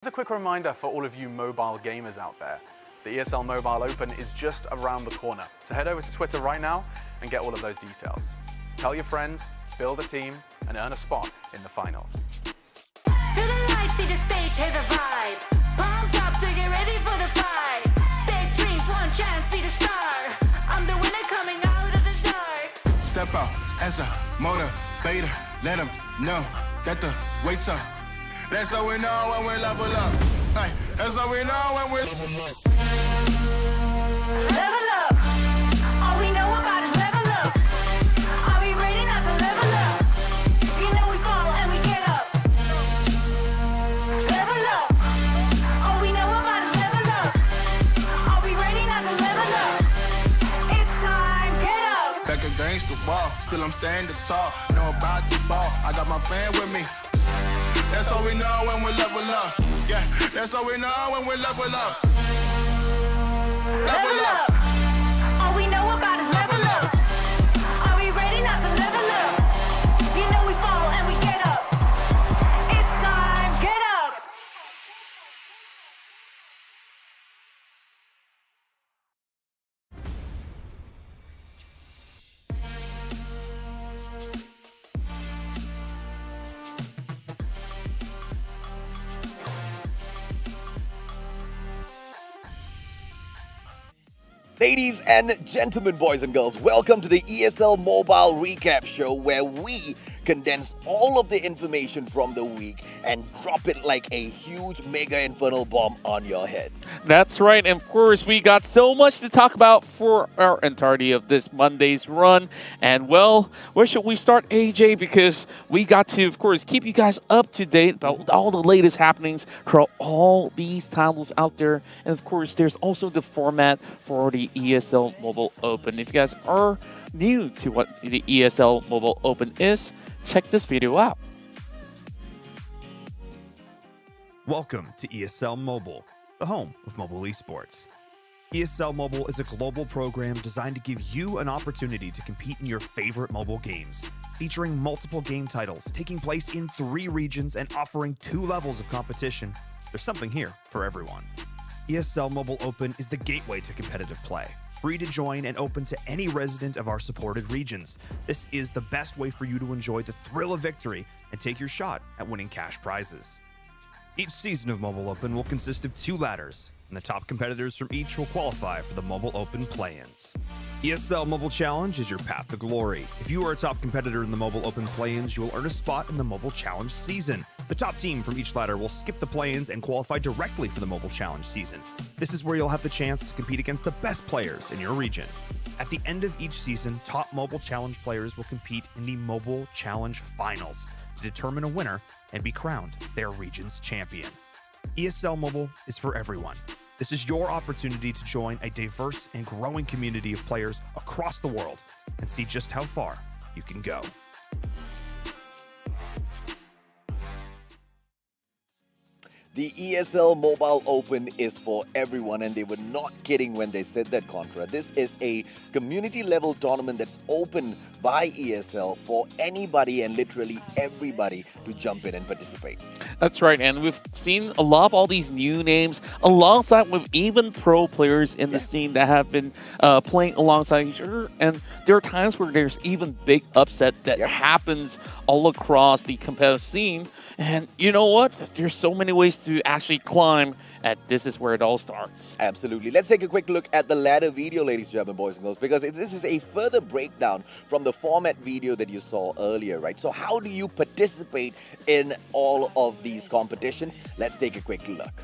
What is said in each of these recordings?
As a quick reminder for all of you mobile gamers out there, the ESL Mobile Open is just around the corner. So head over to Twitter right now and get all of those details. Tell your friends, build a team, and earn a spot in the finals. Feel the light, see the stage, hear the vibe. Pumped up to get ready for the fight. Big dreams, one chance, be the star. I'm the winner coming out of the dark. Step out as a motivator. Let them know that the weight's up. That's how we know when we level up. Hey, that's how we know when we level up. Level up. All we know about is level up. Are we ready not to level up? You know we fall and we get up. Level up. All we know about is level up. Are we ready not to level up? It's time, get up. Back against the wall, still I'm standing tall. Know about the ball, I got my fan with me. That's how we know when we level up. Yeah, that's how we know when we level up. Level up. All we know about is level up. Are we ready not to level up? You know we fall and we get up. It's time, get up. Ladies and gentlemen, boys and girls, welcome to the ESL Mobile Recap Show, where we condense all of the information from the week and drop it like a huge mega infernal bomb on your heads. That's right, and of course we got so much to talk about for our entirety of this Monday's run. And well, where should we start, AJ? Because we got to, of course, keep you guys up to date about all the latest happenings for all these titles out there. And of course, there's also the format for the ESL Mobile Open. If you guys are new to what the ESL Mobile Open is, check this video out. Welcome to ESL Mobile, the home of mobile esports. ESL Mobile is a global program designed to give you an opportunity to compete in your favorite mobile games, featuring multiple game titles taking place in 3 regions and offering 2 levels of competition. There's something here for everyone. ESL Mobile Open is the gateway to competitive play, free to join and open to any resident of our supported regions. This is the best way for you to enjoy the thrill of victory and take your shot at winning cash prizes. Each season of Mobile Open will consist of 2 ladders, and the top competitors from each will qualify for the Mobile Open play-ins. ESL Mobile Challenge is your path to glory. If you are a top competitor in the Mobile Open play-ins, you will earn a spot in the Mobile Challenge season. The top team from each ladder will skip the play-ins and qualify directly for the Mobile Challenge season. This is where you'll have the chance to compete against the best players in your region. At the end of each season, top Mobile Challenge players will compete in the Mobile Challenge Finals to determine a winner and be crowned their region's champion. ESL Mobile is for everyone. This is your opportunity to join a diverse and growing community of players across the world and see just how far you can go. The ESL Mobile Open is for everyone, and they were not kidding when they said that, Contra. This is a community-level tournament that's open by ESL for anybody and literally everybody to jump in and participate. That's right, and we've seen a lot of all these new names alongside with even pro players in the scene that have been playing alongside each other. And there are times where there's even big upset that happens all across the competitive scene. And you know what? There's so many ways to actually climb, and this is where it all starts. Absolutely. Let's take a quick look at the ladder video, ladies and gentlemen, boys and girls, because this is a further breakdown from the format video that you saw earlier, right? So how do you participate in all of these competitions? Let's take a quick look.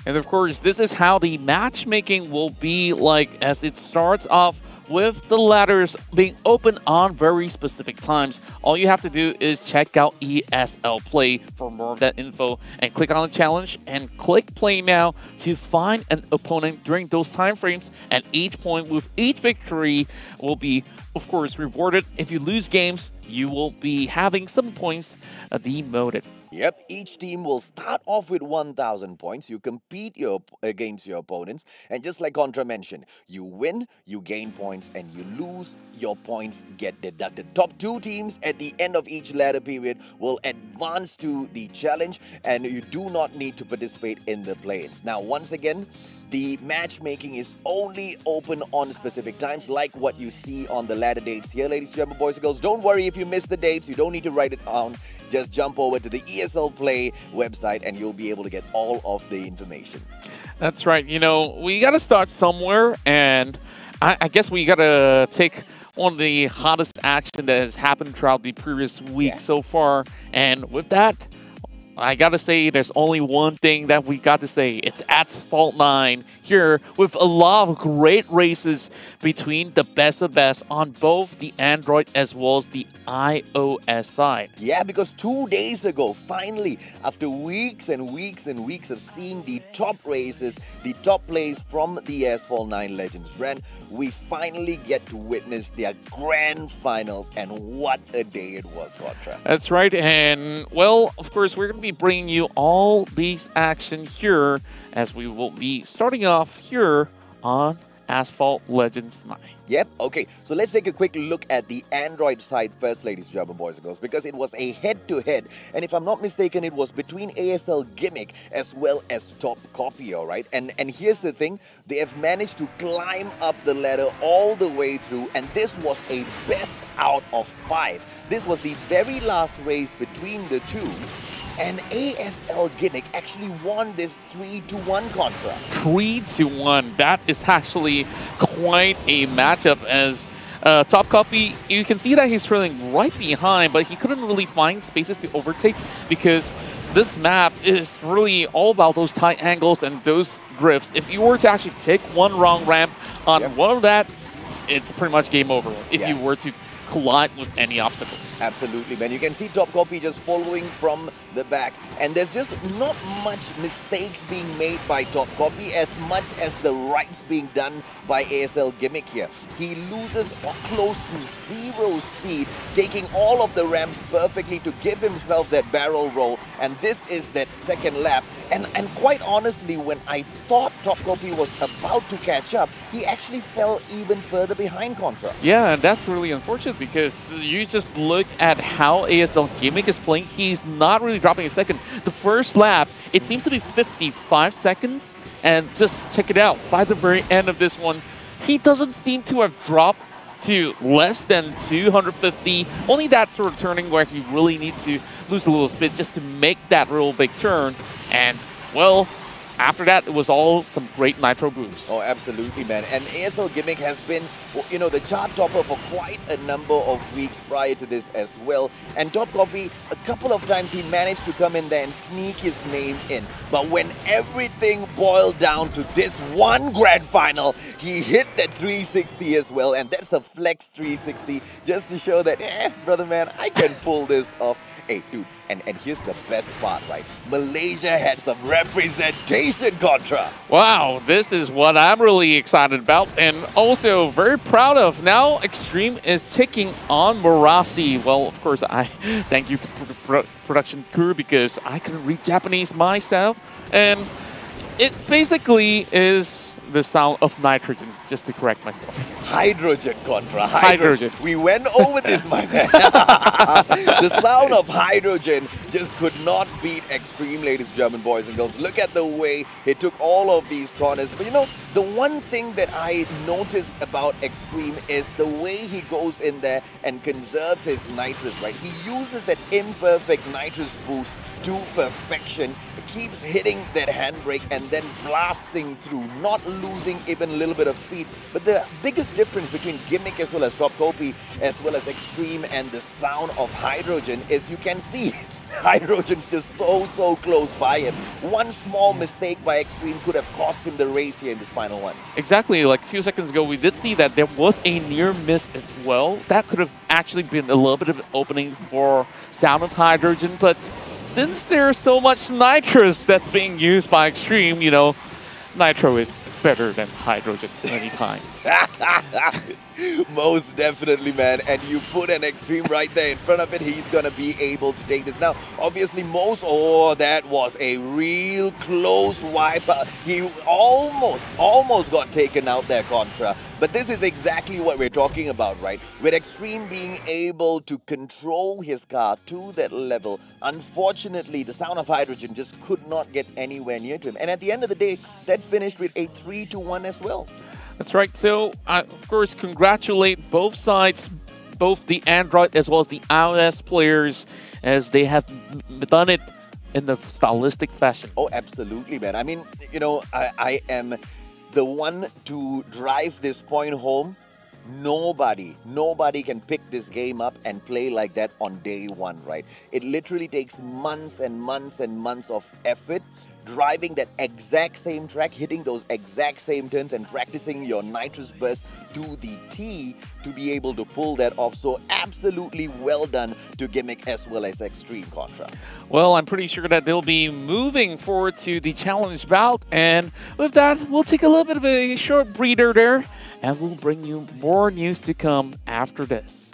And of course, this is how the matchmaking will be like, as it starts off with the ladders being open on very specific times. All you have to do is check out ESL Play for more of that info and click on the challenge and click play now to find an opponent during those time frames. And each point with each victory will be, of course, rewarded. If you lose games, you will be having some points demoted. Yep, each team will start off with 1,000 points. You compete against your opponents, and just like Contra mentioned, you win, you gain points, and you lose, your points get deducted. Top 2 teams at the end of each ladder period will advance to the challenge, and you do not need to participate in the play-ins. Now, once again, the matchmaking is only open on specific times, like what you see on the ladder dates here, ladies and gentlemen, boys and girls. Don't worry if you miss the dates. You don't need to write it down. Just jump over to the ESL Play website and you'll be able to get all of the information. That's right. You know, we got to start somewhere, and I guess we got to take on the hottest action that has happened throughout the previous week so far. And with that, I gotta say, there's only one thing that we got to say. It's Asphalt 9 here with a lot of great races between the best of best on both the Android as well as the iOS side. Yeah, because 2 days ago, finally, after weeks and weeks and weeks of seeing the top races, the top plays from the Asphalt 9 Legends brand, we finally get to witness their grand finals, and what a day it was, Contra. That's right, and well, of course, we're going to be bringing you all these action here as we will be starting off here on Asphalt Legends 9. Yep, okay, so let's take a quick look at the Android side first, ladies and gentlemen, boys and girls, because it was a head-to-head, and if I'm not mistaken, it was between ASL Gimmick as well as Top Copy, alright? And here's the thing, they have managed to climb up the ladder all the way through, and this was a best out of 5. This was the very last race between the two, and ASL Gimmick actually won this 3-1 Contra. 3-1. That is actually quite a matchup as Top Copy, you can see that he's trailing right behind, but he couldn't really find spaces to overtake because this map is really all about those tight angles and those drifts. If you were to actually take one wrong ramp on one of that, it's pretty much game over if you were to collide with any obstacles. Absolutely, man. You can see Top Copy just following from the back, and there's just not much mistakes being made by Top Copy as much as the rights being done by ASL Gimmick here. He loses close to 0 speed, taking all of the ramps perfectly to give himself that barrel roll, and this is that second lap. And quite honestly, when I thought Top Copy was about to catch up, he actually fell even further behind Contra. Yeah, and that's really unfortunate because you just look at how ASL Gimmick is playing. He's not really dropping a second. The first lap, it seems to be 55 seconds. And just check it out. By the very end of this one, he doesn't seem to have dropped to less than 250. Only that sort of turning where he really needs to lose a little speed just to make that real big turn. And, well, after that, it was all some great nitro boosts. Oh, absolutely, man. And ASL Gimmick has been, you know, the chart topper for quite a number of weeks prior to this as well. And Top Copy, a couple of times he managed to come in there and sneak his name in. But when everything boiled down to this one grand final, he hit that 360 as well. And that's a flex 360 just to show that, brother man, I can pull this off. Hey, dude, and here's the best part, right? Malaysia had some representation, Contra. Wow, this is what I'm really excited about and also very proud of. Now, Extreme is taking on Morasi. Well, of course, I thank you to the production crew because I couldn't read Japanese myself. And it basically is the sound of nitrogen, just to correct myself. Hydrogen, Contra. Hydrogen. We went over this, my man. The sound of hydrogen just could not beat Extreme, ladies and gentlemen, boys and girls. Look at the way he took all of these corners. But you know, the one thing that I noticed about Extreme is the way he goes in there and conserves his nitrous, right? He uses that imperfect nitrous boost to perfection. Keeps hitting that handbrake and then blasting through, not losing even a little bit of speed. But the biggest difference between Gimmick as well as Top Copy as well as Extreme and the sound of hydrogen is you can see hydrogen's just so close by him. One small mistake by Extreme could have cost him the race here in this final one. Exactly, like a few seconds ago, we did see that there was a near miss as well. That could have actually been a little bit of an opening for sound of hydrogen, but since there's so much nitrous that's being used by Extreme, you know, nitro is better than hydrogen anytime. Most definitely, man. And you put an extreme right there in front of it, he's going to be able to take this. Now, obviously, oh, that was a real close wipe. He almost got taken out there, Contra. But this is exactly what we're talking about, right? With Extreme being able to control his car to that level, unfortunately, the Sound of Hydrogen just could not get anywhere near to him. And at the end of the day, that finished with a 3-1 as well. That's right. So, of course, congratulate both sides, both the Android as well as the iOS players, as they have done it in the stylistic fashion. Oh, absolutely, man. I mean, you know, I am the one to drive this point home. Nobody can pick this game up and play like that on day one, right? It literally takes months and months and months of effort, driving that exact same track, hitting those exact same turns and practicing your nitrous burst to the T to be able to pull that off. So absolutely well done to Gimmick as well as Extreme, Contra. Well, I'm pretty sure that they'll be moving forward to the challenge bout. And with that, we'll take a little bit of a short breather there, and we'll bring you more news to come after this.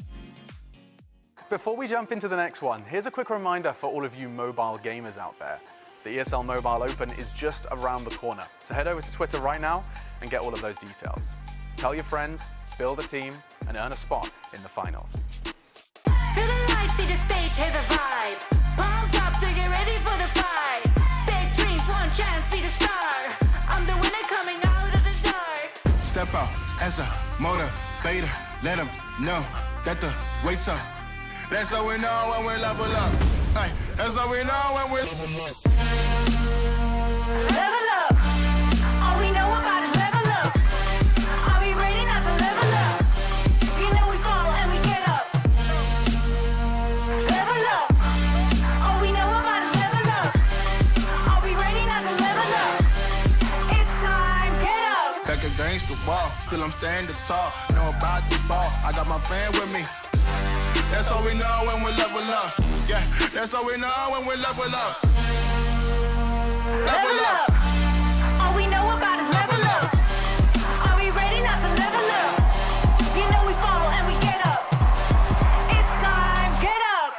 Before we jump into the next one, here's a quick reminder for all of you mobile gamers out there. The ESL Mobile Open is just around the corner, so head over to Twitter right now and get all of those details. Tell your friends, build a team, and earn a spot in the finals. Feel the light, see the stage, hear the vibe. Pumped up to get ready for the fight. Big dreams, one chance, be the star. I'm the winner coming out of the dark. Step out as a motivator. Let them know that the wait's up. That's how we know when we level up. Hey, that's how we know when we level up. Level up. All we know about is level up. Are we ready not to level up? You know we fall and we get up. Level up. All we know about is level up. Are we ready not to level up? It's time, get up. Back against the wall, still I'm standing tall. Know about the ball, I got my fan with me. That's how we know when we level up. Yeah, that's how we know when we level up. Level up. All we know about is level up. Are we ready not to level up? You know we fall and we get up. It's time, get up.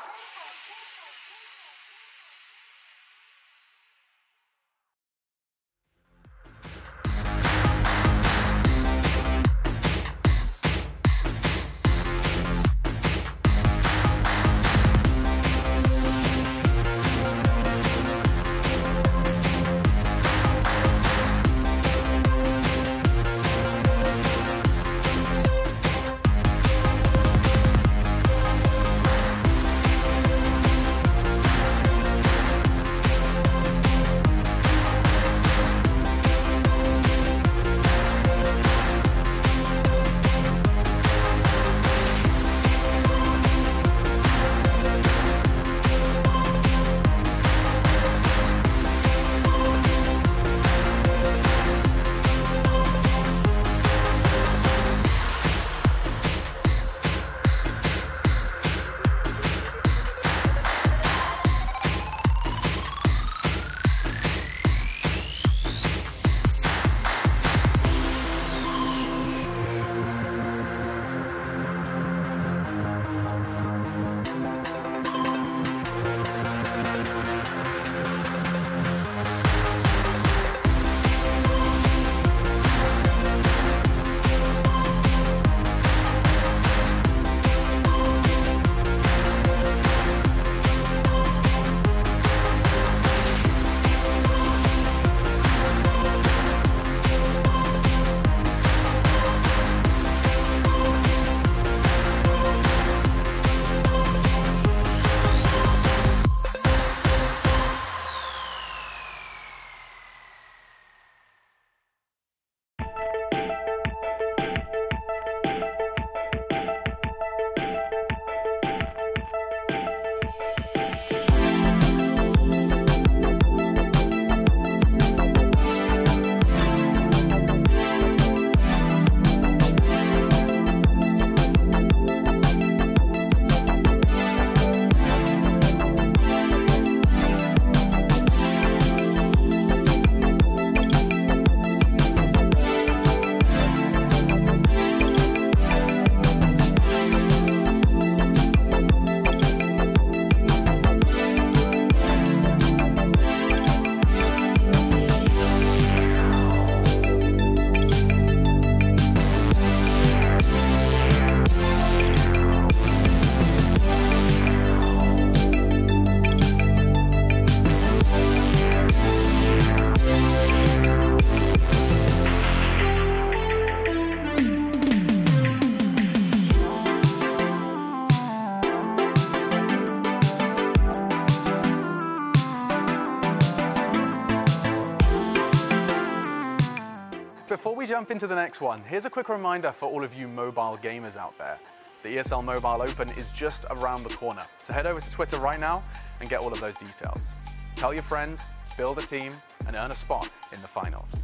before we jump into the next one, here's a quick reminder for all of you mobile gamers out there. The ESL Mobile Open is just around the corner, so head over to Twitter right now and get all of those details. Tell your friends, build a team, and earn a spot in the finals.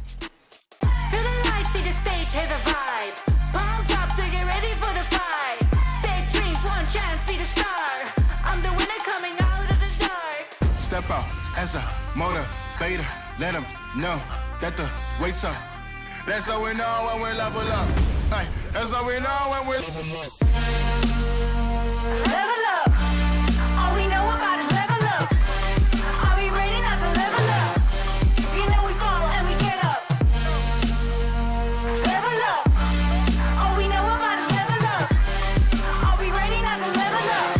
Feel the lights, see the stage, hear the vibe. Pumped up to get ready for the fight. Big dreams, one chance, be the star. I'm the winner coming out of the dark. Step out as a motivator. Let them know that the weight's up. That's how we know when we level up. Hey, that's how we know when we level up. Level up. All we know about is level up. Are we ready not to level up? You know we fall and we get up. Level up. All we know about is level up. Are we ready not to level up?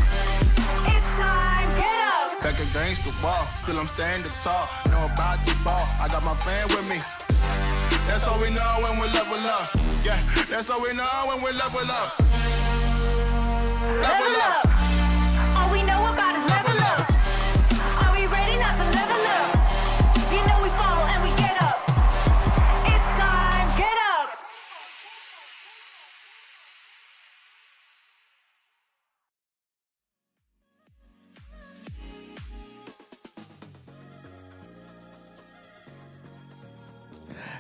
It's time, get up. Back against the wall, still I'm standing tall. Know about the ball, I got my fan with me. That's how we know when we level up. Yeah, that's how we know when we level up. Level up. All we know about is level up. Are we ready not to level up? You know we fall and we get up. It's time, get up.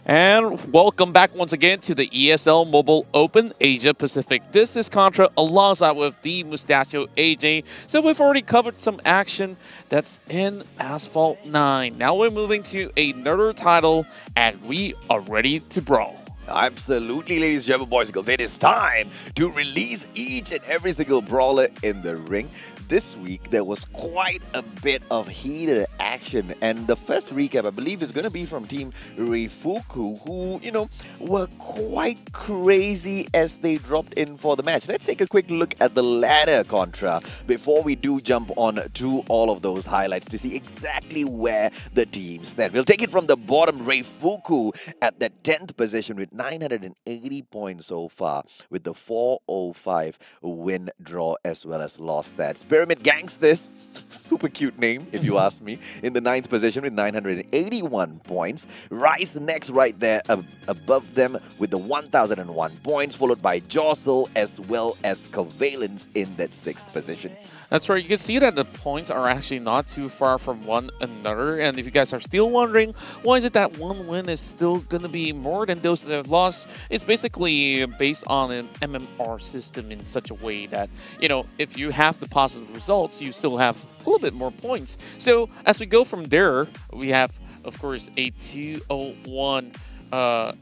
And welcome back once again to the ESL Mobile Open Asia Pacific. This is Contra alongside with the Mustachio AJ. So we've already covered some action that's in Asphalt 9. Now we're moving to another title and we are ready to brawl. Absolutely, ladies and gentlemen, boys and girls, it is time to release each and every single brawler in the ring. This week, there was quite a bit of heated action, and the first recap, I believe, is going to be from Team Reifuku, who, you know, were quite crazy as they dropped in for the match. Let's take a quick look at the ladder, Contra, before we do jump on to all of those highlights to see exactly where the teams stand. We'll take it from the bottom, Reifuku at the 10th position with 980 points so far, with the 405 win, draw, as well as loss stats. Pyramid Gangsters, super cute name if you ask me, in the 9th position with 981 points. Rise next right there above them with the 1001 points, followed by Jostle as well as Covalence in that 6th position. That's right, you can see that the points are actually not too far from one another. And if you guys are still wondering, why is it that one win is still going to be more than those that have lost? It's basically based on an MMR system in such a way that, you know, if you have the positive results, you still have a little bit more points. So as we go from there, we have, of course, a 201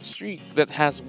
streak that has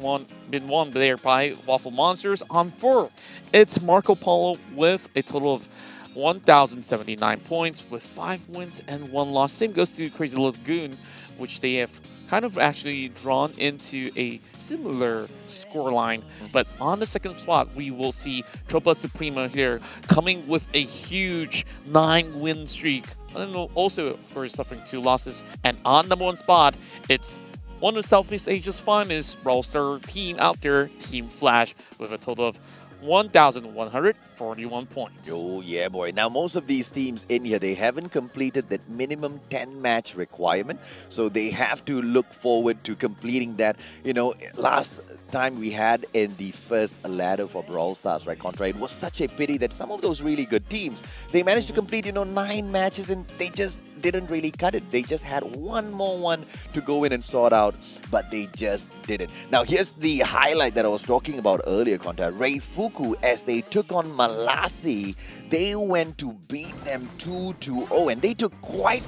been won there by Waffle Monsters on 4. It's Marco Polo with a total of 1,079 points with 5 wins and 1 loss. Same goes to Crazy Lagoon, which they have kind of actually drawn into a similar scoreline. But on the 2nd spot, we will see Tropa Suprema here coming with a huge 9-win streak. And also, of course, suffering 2 losses. And on number 1 spot, it's one of Southeast Asia's finest Brawl Star team out there, Team Flash, with a total of 1,141 points. Oh yeah, boy. Now, most of these teams in here, they haven't completed that minimum 10-match requirement, so they have to look forward to completing that. You know, last time we had in the first ladder for Brawl Stars, right, Contra, it was such a pity that some of those really good teams, they managed to complete, you know, 9 matches and they just didn't really cut it. They just had one more one to go in and sort out, but they just didn't. Now, here's the highlight that I was talking about earlier, Contra. Reifuku, as they took on Malasi, they went to beat them 2-0, and they took quite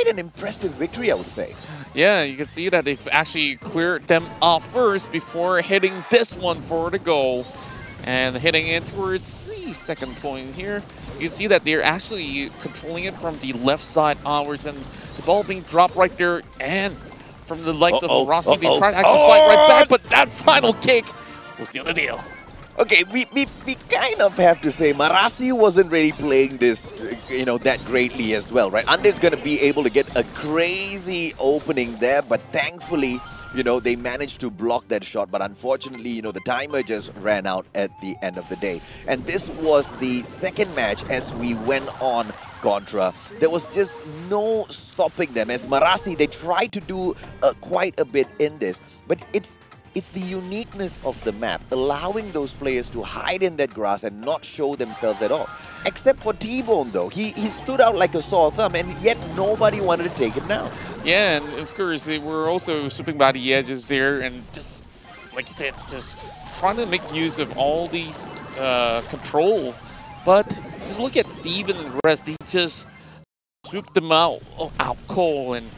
an impressive victory, I would say. Yeah, you can see that they've actually cleared them off first before hitting this one for the goal. And hitting in towards the 2nd point here. You can see that they're actually controlling it from the left side onwards, and the ball being dropped right there. And from the likes of Rossi, they tried to actually fight right back, but that final kick will seal the deal. Okay, we kind of have to say Marasi wasn't really playing this, you know, that greatly as well, right? Ande's going to be able to get a crazy opening there, but thankfully, you know, they managed to block that shot. But unfortunately, you know, the timer just ran out at the end of the day. And this was the 2nd match as we went on, Contra, there was just no stopping them. As Marasi, they tried to do quite a bit in this, but it's the uniqueness of the map, allowing those players to hide in that grass and not show themselves at all. Except for T-Bone, though. He stood out like a sore thumb, and yet nobody wanted to take him down. Yeah, and of course, they were also slipping by the edges there, and just, like you said, just trying to make use of all these control. But just look at Steven and the rest. He just swooped them out cold. And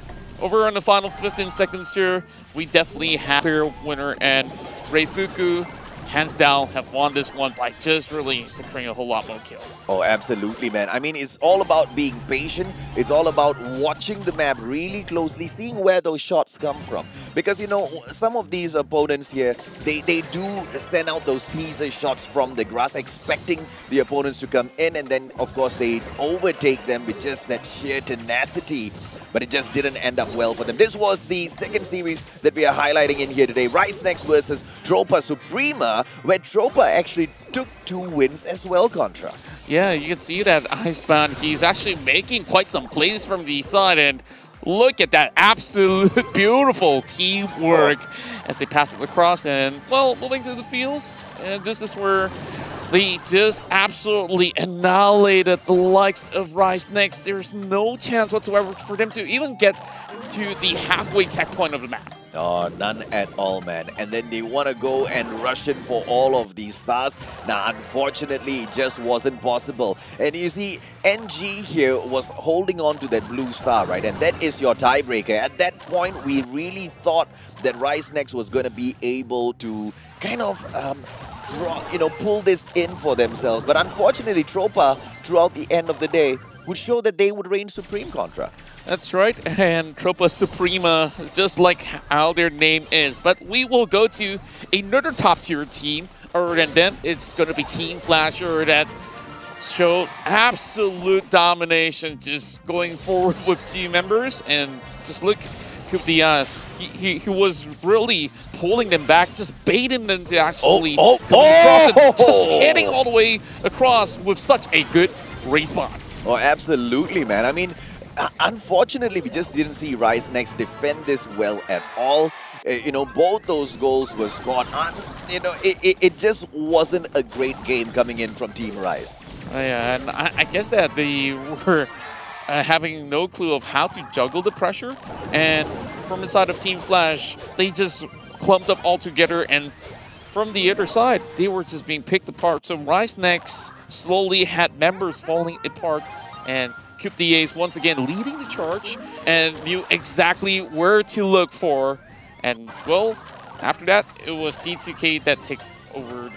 over on the final 15 seconds here, we definitely have a clear winner, and Reifuku, hands down, have won this one by just really securing a whole lot more kills. Oh, absolutely, man. I mean, it's all about being patient. It's all about watching the map really closely, seeing where those shots come from. Because, you know, some of these opponents here, they do send out those teaser shots from the grass, expecting the opponents to come in, and then, of course, they overtake them with just that sheer tenacity. But it just didn't end up well for them. This was the second series that we are highlighting in here today. Rise Next versus Tropa Suprema, where Tropa actually took 2 wins as well, Contra. Yeah, you can see that Icebound, he's actually making quite some plays from the side, and look at that absolute beautiful teamwork as they pass it across. And, well, moving to the fields, and this is where they just absolutely annihilated the likes of Rise Next. There's no chance whatsoever for them to even get to the halfway tech point of the map. Oh, none at all, man. And then they want to go and rush in for all of these stars. Now, unfortunately, it just wasn't possible. And you see, NG here was holding on to that blue star, right? And that is your tiebreaker. At that point, we really thought that Rise Next was going to be able to kind of pull this in for themselves. But unfortunately, Tropa, throughout the end of the day, would show that they would reign supreme, Contra. That's right, and Tropa Suprema, just like how their name is. But we will go to another top-tier team, and then it's going to be Team Flasher that showed absolute domination, just going forward with 2 members. And just look, Kubdias, he was really pulling them back, just baiting them to actually come across and just heading all the way across with such a good response. Oh, absolutely, man. I mean, unfortunately, we just didn't see Rise Next defend this well at all. Both those goals were scored. It just wasn't a great game coming in from Team Rise. Yeah, and I guess that they were having no clue of how to juggle the pressure. And from inside of Team Flash, they just clumped up all together. And from the other side, they were just being picked apart. So Rise Next slowly had members falling apart, and Kubdias once again leading the charge and knew exactly where to look for. And, well, after that, it was C2K that takes over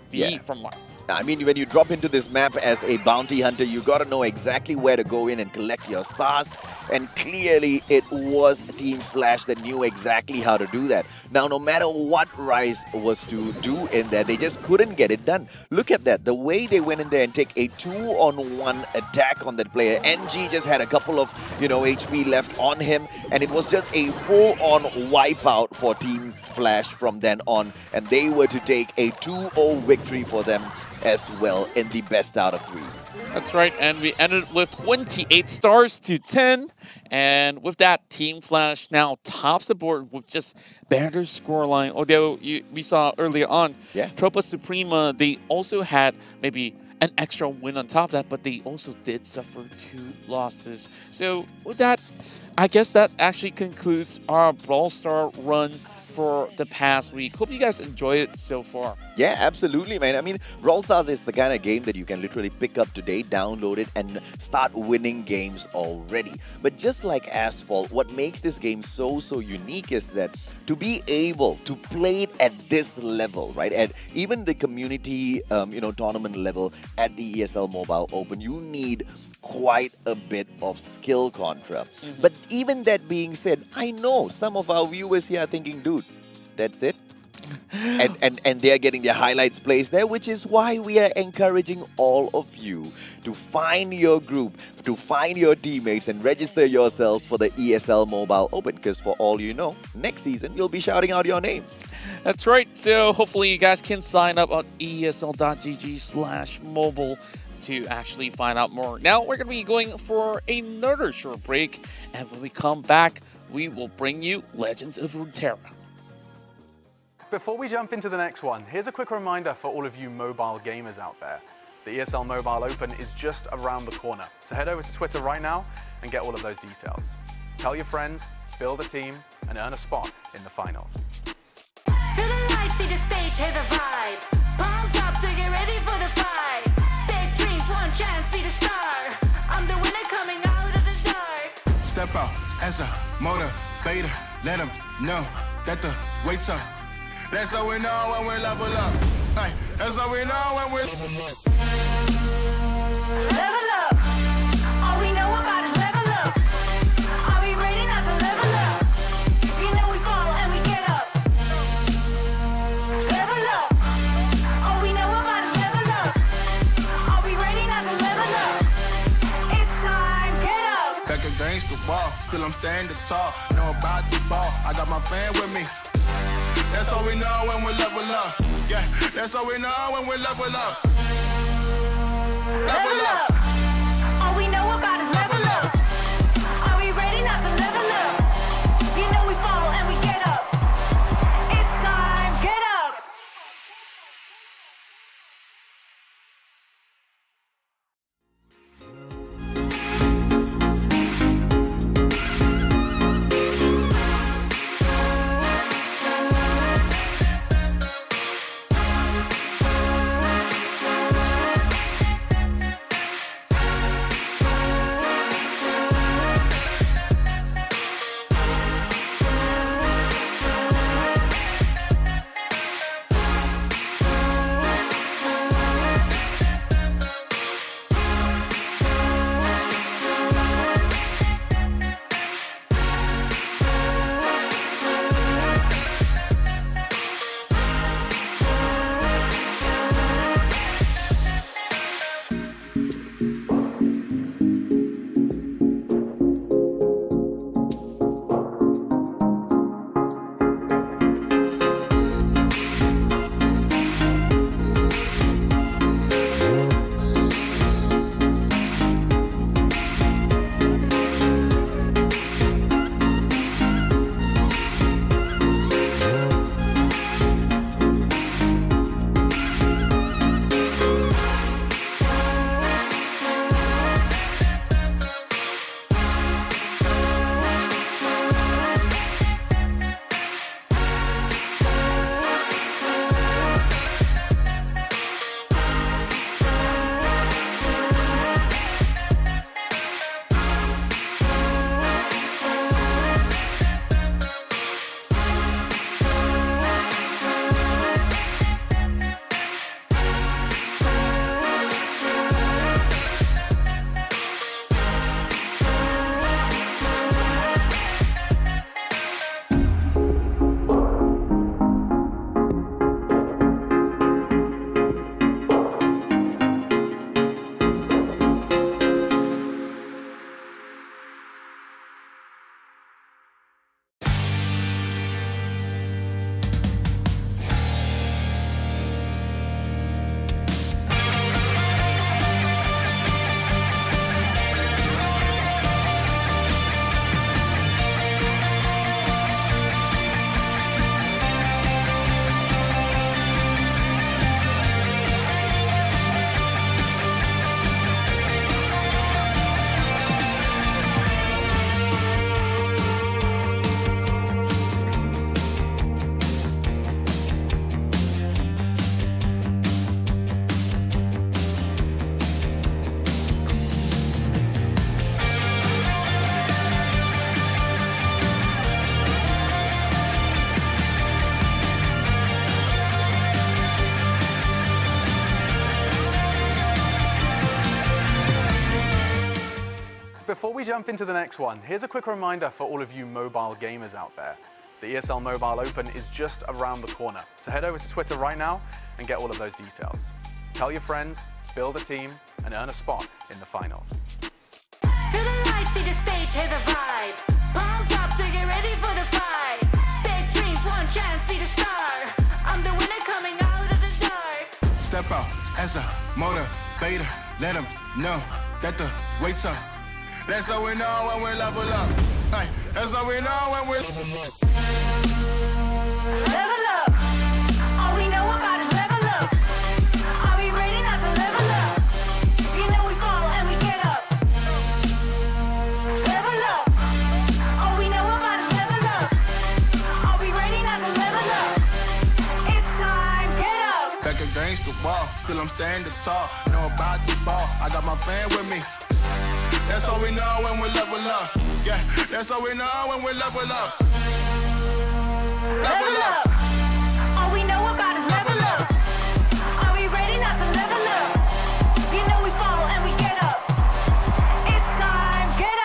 the front lines. I mean, when you drop into this map as a bounty hunter, you got to know exactly where to go in and collect your stars. And clearly, it was Team Flash that knew exactly how to do that. Now, no matter what Rise was to do in there, they just couldn't get it done. Look at that. The way they went in there and take a 2-on-1 attack on that player. NG just had a couple of, HP left on him. And it was just a full-on wipeout for Team Flash from then on. And they were to take a 2-0 victory for them as well in the best out of 3. That's right, and we ended with 28 stars to 10. And with that, Team Flash now tops the board with just better scoreline. Although we saw earlier on, Tropa Suprema, they also had maybe an extra win on top of that, but they also did suffer 2 losses. So with that, I guess that actually concludes our Brawl Star run for the past week. Hope you guys enjoyed it so far. Yeah, absolutely, man. I mean, Brawl Stars is the kind of game that you can literally pick up today, download it, and start winning games already. But just like Asphalt, what makes this game so unique is that to be able to play it at this level, right, at even the community, tournament level at the ESL Mobile Open, you need quite a bit of skill, Contra. But even that being said, I know some of our viewers here are thinking, dude, that's it? and they're getting their highlights placed there, which is why we are encouraging all of you to find your group, to find your teammates, and register yourselves for the ESL Mobile Open, because for all you know, next season you'll be shouting out your names. That's right. So hopefully you guys can sign up on esl.gg/mobile. to actually find out more. Now we're going to be going for another short break, and when we come back, we will bring you Legends of Runeterra. Before we jump into the next one, here's a quick reminder for all of you mobile gamers out there. The ESL Mobile Open is just around the corner, so head over to Twitter right now and get all of those details. Tell your friends, build a team, and earn a spot in the finals. Feel the light, see the stage, hear the vibe. Pumped up to get ready for the fight. Big dreams, one chance, be the star. I'm the winner coming out of the dark. Step out as a motivator. Let them know that the wait's up. That's how we know when we level up. Hey, that's how we know when we level up. Level up. All we know about is level up. Are we ready not to level up? You know we fall and we get up. Level up. All we know about is level up. Are we ready not to level up? It's time, get up. Back against the wall, still I'm standing tall. Know about the ball, I got my fan with me. That's how we know when we level up. Yeah, that's how we know when we level up. Level up. All we know about is level up. Are we ready not to level up? You know we fall and we get up. It's time, get up. Before we jump into the next one, here's a quick reminder for all of you mobile gamers out there. The ESL Mobile Open is just around the corner, so head over to Twitter right now and get all of those details. Tell your friends, build a team, and earn a spot in the finals. Feel the light, see the stage, hear the vibe. Pumped up to get ready for the fight. Big dreams, one chance, be the star. I'm the winner coming out of the dark. Step out as a motivator. beta, let them know that the weight's up. That's how we know when we level up. Ay, that's how we know when we level up. Level up. All we know about is level up. Are we ready not to level up? You know we fall and we get up. Level up. All we know about is level up. Are we ready not to level up? It's time, get up. Back against the wall, still I'm standing tall. Know about the ball, I got my fan with me. That's how we know when we level up. Yeah, that's how we know when we level up. Level up. All we know about is level up. Are we ready not to level up? You know we fall and we get up. It's time, get up.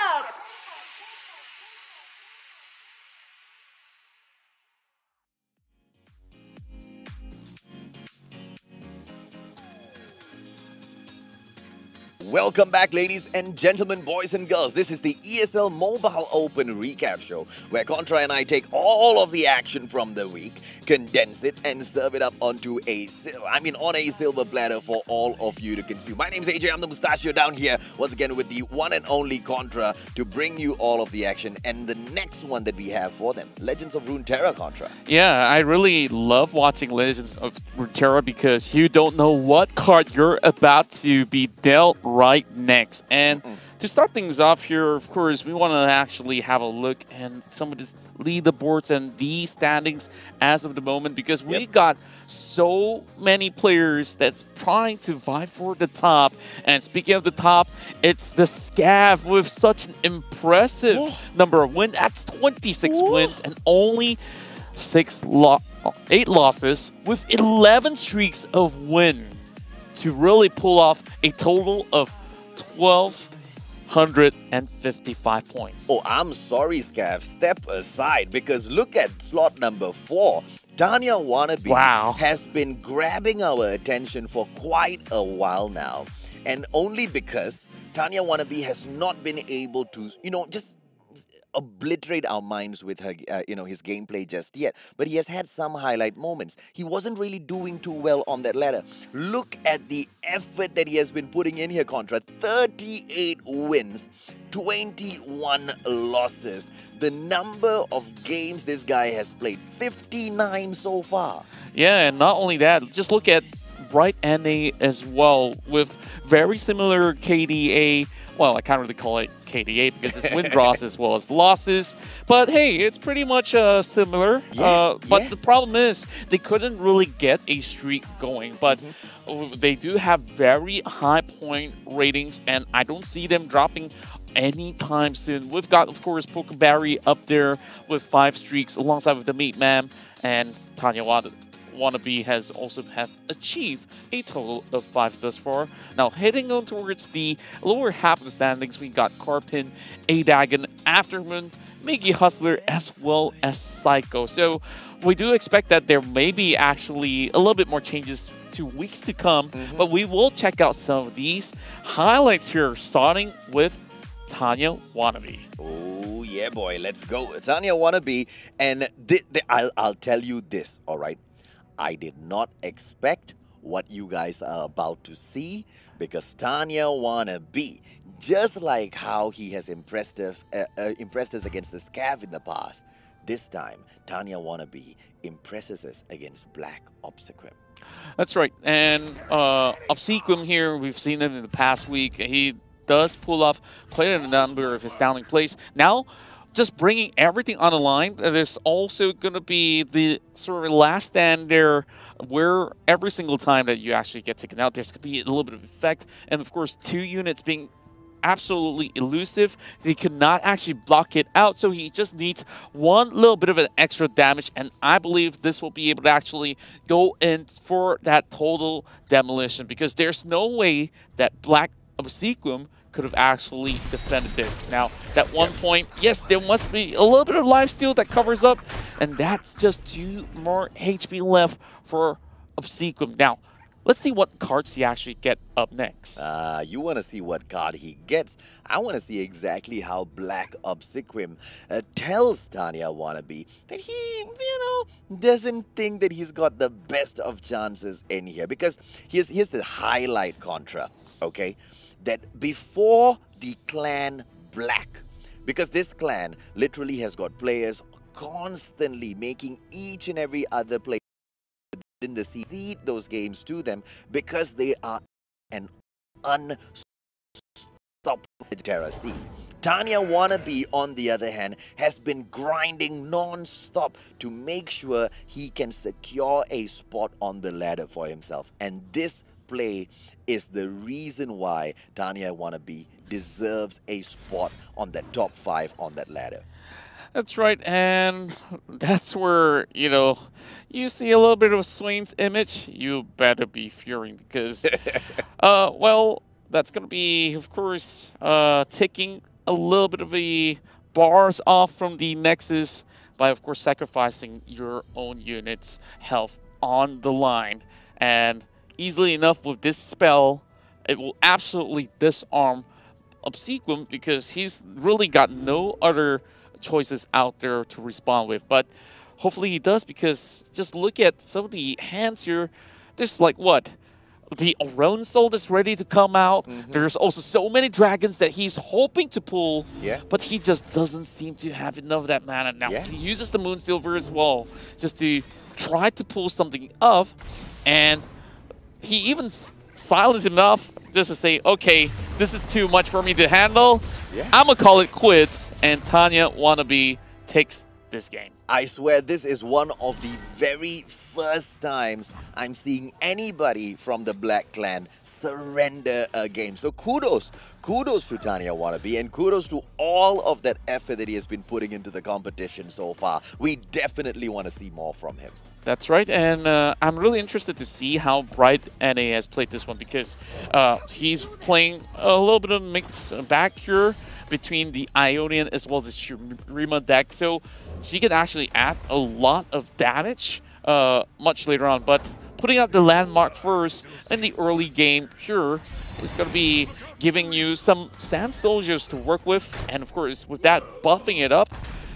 Welcome back, ladies and gentlemen, boys and girls. This is the ESL Mobile Open recap show, where Contra and I take all of the action from the week, condense it, and serve it up onto on a silver platter for all of you to consume. My name's AJ. I'm the mustachio down here once again with the one and only Contra to bring you all of the action. And the next one that we have for them, Legends of Runeterra, Contra. Yeah, I really love watching Legends of Runeterra because you don't know what card you're about to be dealt right next. And to start things off here, of course, we want to actually have a look and some of the leaderboards and the standings as of the moment, because we got so many players that's trying to vie for the top. And speaking of the top, it's the Scav with such an impressive number of wins. That's 26 wins and only 8 losses with 11 streaks of win to really pull off a total of 1,255 points. Oh, I'm sorry, Scav. Step aside, because look at slot number 4. Tanya Wannabe has been grabbing our attention for quite a while now. And only because Tanya Wannabe has not been able to, just obliterate our minds with her, his gameplay just yet. But he has had some highlight moments. He wasn't really doing too well on that ladder. Look at the effort that he has been putting in here, Contra. 38 wins, 21 losses. The number of games this guy has played, 59 so far. Yeah, and not only that, just look at Bright NA as well, with very similar KDA. Well, I can't really call it KDA because it's win draws as well as losses. But hey, it's pretty much similar. But the problem is they couldn't really get a streak going. But they do have very high point ratings, and I don't see them dropping anytime soon. We've got, of course, Pokeberry up there with 5 streaks alongside with the Meat Man, and Tanya Wannabe has also achieved a total of 5 thus far. Now, heading on towards the lower half of the standings, we got Carpin, Adagon, Aftermoon, Miggy Hustler, as well as Psycho. So we do expect that there may be actually a little bit more changes to weeks to come, but we will check out some of these highlights here, starting with Tanya Wannabe. Oh, yeah, boy. Let's go. Tanya Wannabe. And I'll tell you this, all right? I did not expect what you guys are about to see, because Tanya Wannabe, just like how he has impressed us against the Scav in the past, this time Tanya Wannabe impresses us against Black Obsequim. That's right. And Obsequim here, we've seen him in the past week. He does pull off quite a number of his astounding plays. Now, just bringing everything on the line, there's also going to be the sort of last stand there, where every single time that you actually get taken out, there's going to be a little bit of effect. And of course, 2 units being absolutely elusive, he cannot actually block it out. So he just needs one little bit of an extra damage. And I believe this will be able to actually go in for that total demolition, because there's no way that Black Obsequim could have actually defended this. Now, at one point, yes, there must be a little bit of lifesteal that covers up, and that's just 2 more HP left for Obsequim. Now, let's see what cards he actually get up next. You want to see what card he gets. I want to see exactly how Black Obsequium tells Tanya Wannabe that he, doesn't think that he's got the best of chances in here. Because here's the highlight contra, okay? That before the clan Black, because this clan literally has got players constantly making each and every other player in the seed those games to them because they are an unstoppable Terra scene. Tanya Wannabe, on the other hand, has been grinding non-stop to make sure he can secure a spot on the ladder for himself. And this play is the reason why Tanya Wannabe deserves a spot on the top 5 on that ladder. That's right, and that's where, you see a little bit of Swain's image. You better be fearing because, well, that's going to be, of course, taking a little bit of the bars off from the Nexus by, of course, sacrificing your own unit's health on the line. And easily enough with this spell, it will absolutely disarm Obsequium because he's really got no other choices out there to respond with, but hopefully he does, because just look at some of the hands here. There's like what? The Aurelian Soul is ready to come out. There's also so many dragons that he's hoping to pull, but he just doesn't seem to have enough of that mana. Now, he uses the Moon Silver as well just to try to pull something up, and he even silenced enough just to say, okay, this is too much for me to handle. I'm going to call it quits, and Tanya Wannabe takes this game. I swear this is one of the very first times I'm seeing anybody from the Black Clan surrender a game. So kudos to Tanya Wannabe, and kudos to all of that effort that he has been putting into the competition so far. We definitely want to see more from him. That's right, and I'm really interested to see how Bright NA has played this one, because he's playing a little bit of a mix back here between the Ionian as well as the Shurima deck, so she can actually add a lot of damage much later on. But putting out the landmark first in the early game here is going to be giving you some Sand Soldiers to work with, and of course with that buffing it up,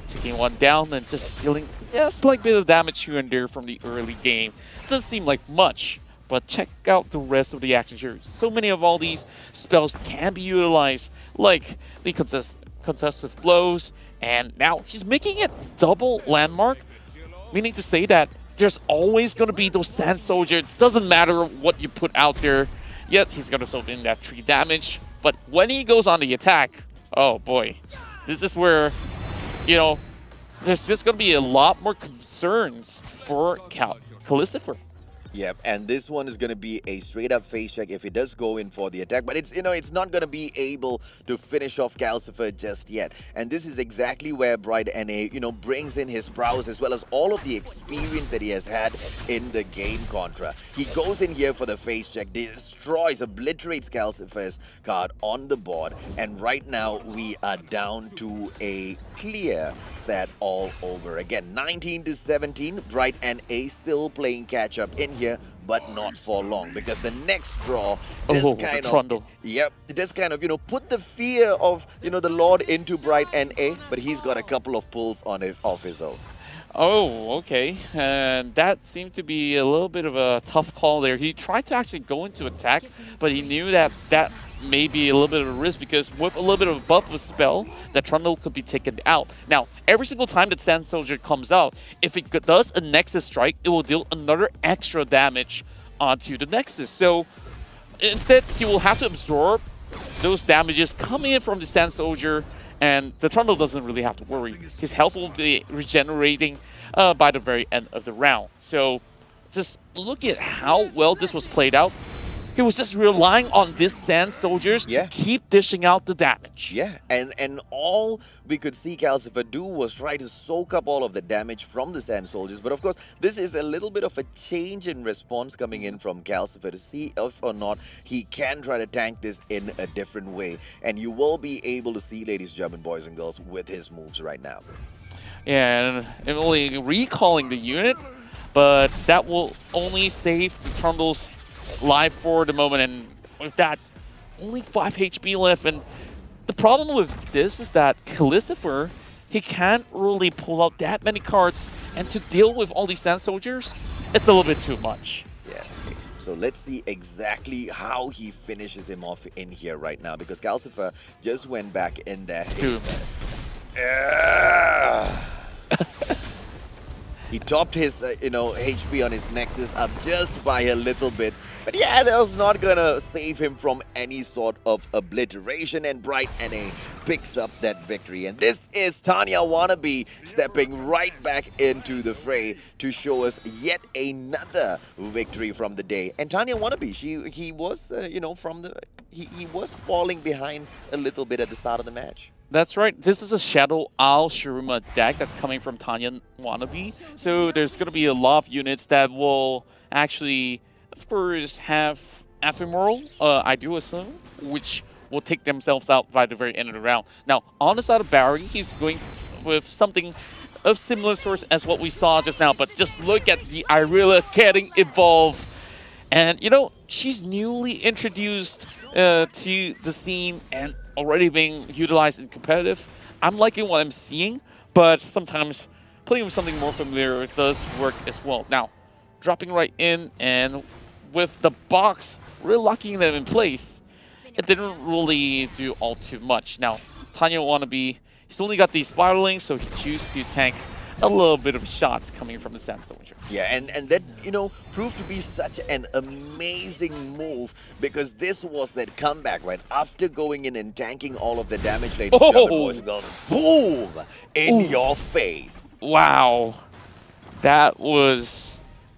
taking one down and just dealing just like a bit of damage here and there from the early game. Doesn't seem like much, but check out the rest of the action here. So many of all these spells can be utilized, like the contested blows, and now he's making it double landmark, meaning to say that there's always going to be those Sand Soldiers. Doesn't matter what you put out there, yet he's going to soak in that 3 damage. But when he goes on the attack, oh boy, this is where, there's just going to be a lot more concerns for Callistifer. Yep, and this one is going to be a straight-up face check if it does go in for the attack. But it's not going to be able to finish off Calcifer just yet. And this is exactly where Bright NA, brings in his prowess as well as all of the experience that he has had in the game contra. He goes in here for the face check, destroys, obliterates Calcifer's card on the board. And right now, we are down to a clear stat all over again. 19-17, Bright NA still playing catch-up in here, but not for long, because the next draw does kind of put the fear of the Lord into Bright NA, but he's got a couple of pulls on it of his own. Oh, okay, and that seemed to be a little bit of a tough call there. He tried to actually go into attack, but he knew that may be a little bit of a risk, because with a little bit of a buff of a spell, that Trundle could be taken out. Now, every single time that Sand Soldier comes out, if it does a Nexus strike, it will deal another extra damage onto the Nexus. So instead, he will have to absorb those damages coming in from the Sand Soldier, and the Trundle doesn't really have to worry. His health will be regenerating by the very end of the round. So just look at how well this was played out. He was just relying on these Sand Soldiers to keep dishing out the damage. Yeah, and all we could see Calcifer do was try to soak up all of the damage from the Sand Soldiers. But of course, this is a little bit of a change in response coming in from Calcifer to see if or not he can try to tank this in a different way. And you will be able to see, ladies and gentlemen, boys and girls, with his moves right now. Yeah, and only recalling the unit, but that will only save the Trundle's live for the moment, and with that, only 5 HP left. And the problem with this is that Callistifer, he can't really pull out that many cards, and to deal with all these Sand Soldiers, it's a little bit too much. Yeah. So let's see exactly how he finishes him off in here right now, because Calcifer just went back in there. He topped his, HP on his Nexus up just by a little bit. But yeah, that was not gonna save him from any sort of obliteration, and Bright NA picks up that victory. And this is Tanya Wannabe stepping right back into the fray to show us yet another victory from the day. And Tanya Wannabe, he was, he was falling behind a little bit at the start of the match. That's right. This is a Shadow Owl Shurima deck that's coming from Tanya Wannabe. So there's going to be a lot of units that will actually, of course, have Ephemeral, I do assume, which will take themselves out by the very end of the round. Now, on the side of Barry, he's going with something of similar sorts as what we saw just now. But just look at the Irila getting involved. And, she's newly introduced to the scene and already being utilized in competitive. I'm liking what I'm seeing, but sometimes playing with something more familiar does work as well. Now, dropping right in, and with the box really locking them in place, it didn't really do all too much. Now, Tanya Wannabe, he's only got these spiraling, so he chooses to tank a little bit of shots coming from the Sand Soldier. Yeah, and that, proved to be such an amazing move, because this was that comeback, right? After going in and tanking all of the damage, ladies and gentlemen, boys and girls, boom! In your face. Wow. That was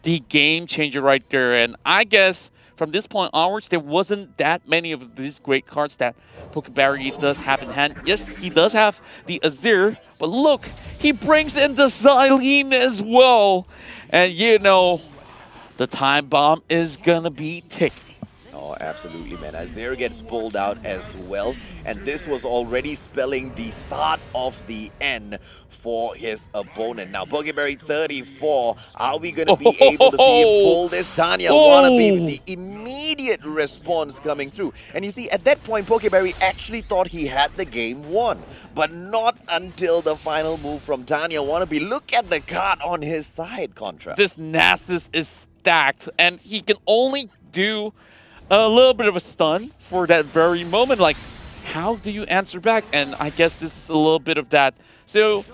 the game changer right there. And I guess from this point onwards, there wasn't that many of these great cards that Pokeberry does have in hand. Yes, he does have the Azir, but look, he brings in the Xylene as well. And the time bomb is gonna be ticking. Oh, absolutely, man. Azir gets pulled out as well, and this was already spelling the start of the end for his opponent. Now, Pokeberry 34, are we going to be able to see him pull this? Tanya Wannabe with the immediate response coming through. And you see, at that point, Pokeberry actually thought he had the game won, but not until the final move from Tanya Wannabe. Look at the card on his side, Contra. This Nasus is stacked, and he can only do a little bit of a stun for that very moment. Like, how do you answer back? And I guess this is a little bit of that. So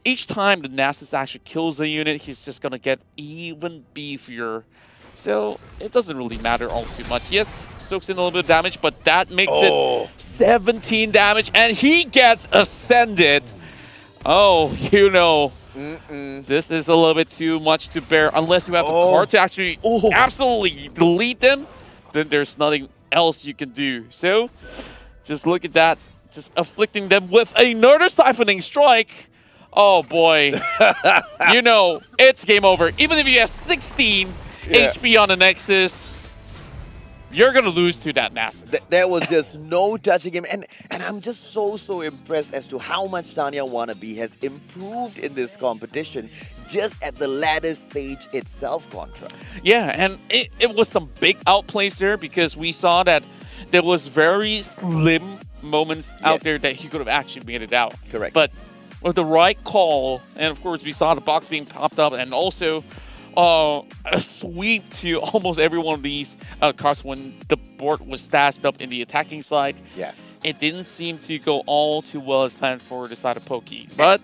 each time the Nasus actually kills a unit, he's just going to get even beefier. So it doesn't really matter all too much. Yes, soaks in a little bit of damage, but that makes it 17 damage, and he gets ascended. Oh, this is a little bit too much to bear unless you have the card to actually absolutely delete them. Then there's nothing else you can do. So just look at that, just afflicting them with another Siphoning Strike. Oh boy, it's game over. Even if you have 16 HP on the Nexus, you're going to lose to that Nasus. There was just no touching him. And I'm just so impressed as to how much Tanya Wannabe has improved in this competition just at the ladder stage itself, Contra. Yeah, and it was some big outplays there, because we saw that there was very slim moments out there that he could have actually made it out. Correct. But with the right call, and of course we saw the box being popped up, and also a sweep to almost every one of these cards when the board was stashed up in the attacking side. Yeah. It didn't seem to go all too well as planned for the side of Poke. But,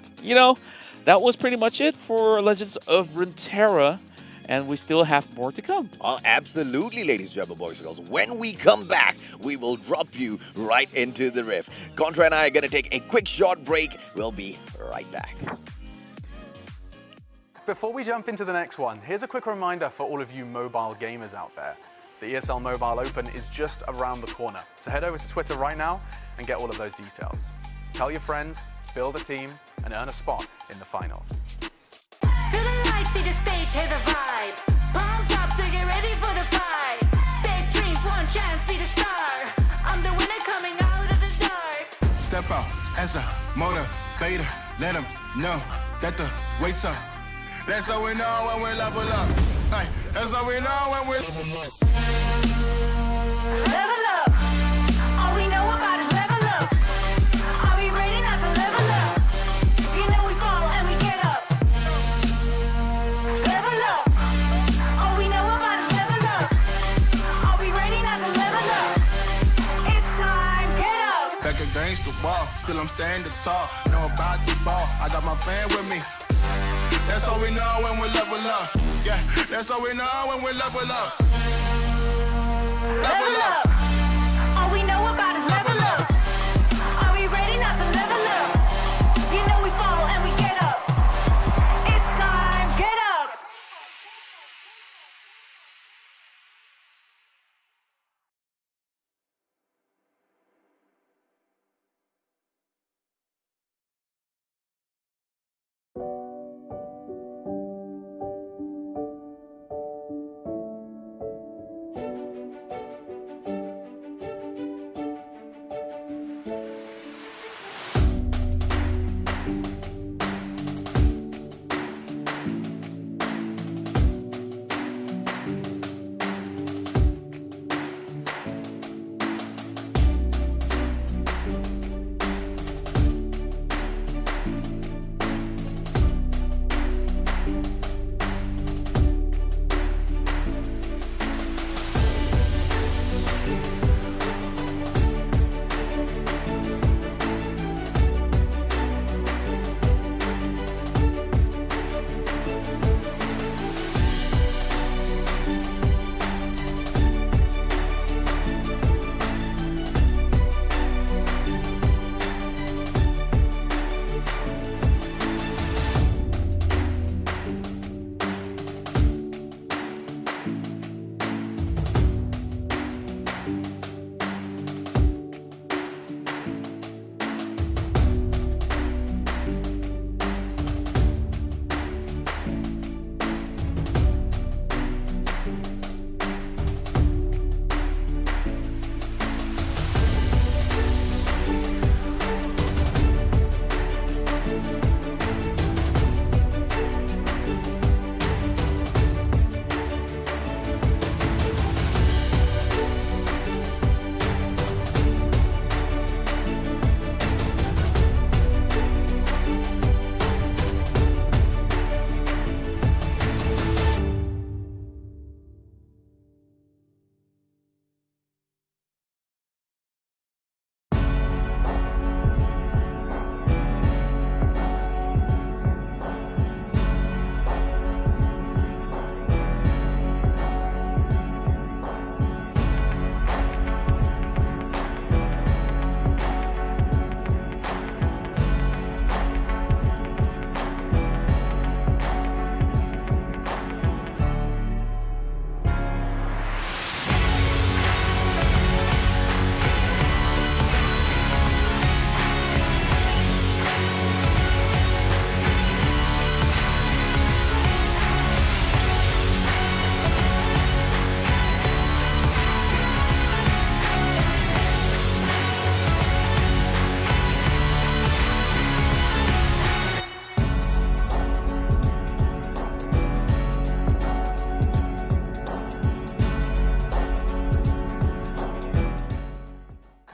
that was pretty much it for Legends of Runeterra, and we still have more to come. Oh, absolutely, ladies and gentlemen, boys and girls. When we come back, we will drop you right into the rift. Contra and I are going to take a quick short break. We'll be right back. Before we jump into the next one, here's a quick reminder for all of you mobile gamers out there. The ESL Mobile Open is just around the corner, so head over to Twitter right now and get all of those details. Tell your friends, build a team, and earn a spot in the finals. Feel the lights, see the stage, hear the vibe. Pumped up to get ready for the fight. Big dreams, one chance, be the star. I'm the winner coming out of the dark. Step out as a motivator. Let them know that the wait's up. That's how we know when we level up. That's how we know when we level up. Level up. All we know about is level up. Are we ready not to level up? You know we fall and we get up. Level up. All we know about is level up. Are we ready not to level up? It's time, get up. Back against the wall, still I'm standing tall. Know about the ball, I got my fan with me. That's all we know when we level up. Yeah, that's all we know when we level up. Level up. All we know about is level up. Are we ready not to level up? You know we fall and we get up. It's time, get up.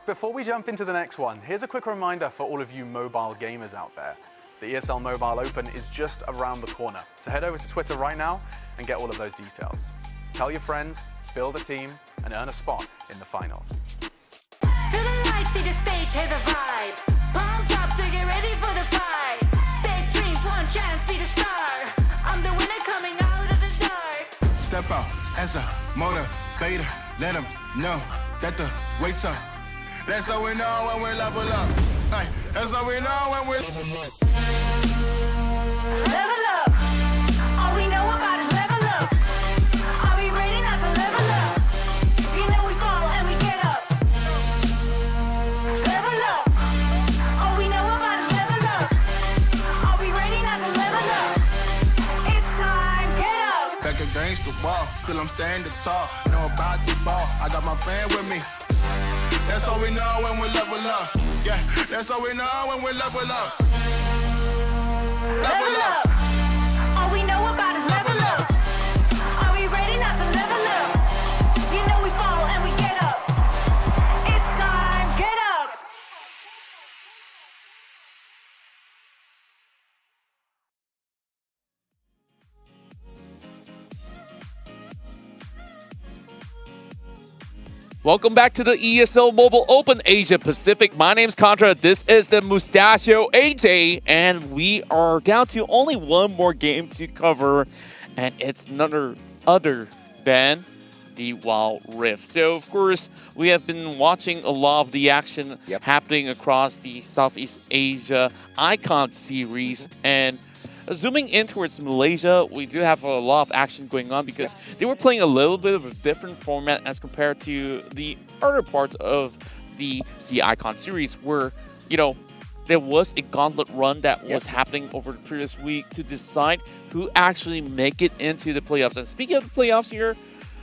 Before we jump into the next one, here's a quick reminder for all of you mobile gamers out there. The ESL Mobile Open is just around the corner, so head over to Twitter right now and get all of those details. Tell your friends, build a team, and earn a spot in the finals. Feel the lights, see the stage, hear the vibe. Pumped up to get ready for the fight. Big dreams, one chance, be the star. I'm the winner coming out of the dark. Step out as a motivator. Let them know that the wait's up. That's how we know when we level up. Ay, that's how we know when we level up. Level up. All we know about is level up. Are we ready not to level up? You know we fall and we get up. Level up. All we know about is level up. Are we ready not to level up? It's time, get up. Back against the wall, still I'm standing tall. Know about the ball, I got my fan with me. That's all we know when we level up. Yeah, that's all we know when we level up. Level up. All we know about is level up. Are we ready not to level up? You know we fall and we get up. Welcome back to the ESL Mobile Open Asia Pacific. My name's Contra. This is the Mustachio AJ, and we are down to only one more game to cover, and it's none other than the Wild Rift. So, of course, we have been watching a lot of the action happening across the Southeast Asia Icon series, and zooming in towards Malaysia, we do have a lot of action going on because they were playing a little bit of a different format as compared to the other parts of the Icon series where, you know, there was a gauntlet run that was happening over the previous week to decide who actually make it into the playoffs. And speaking of the playoffs here,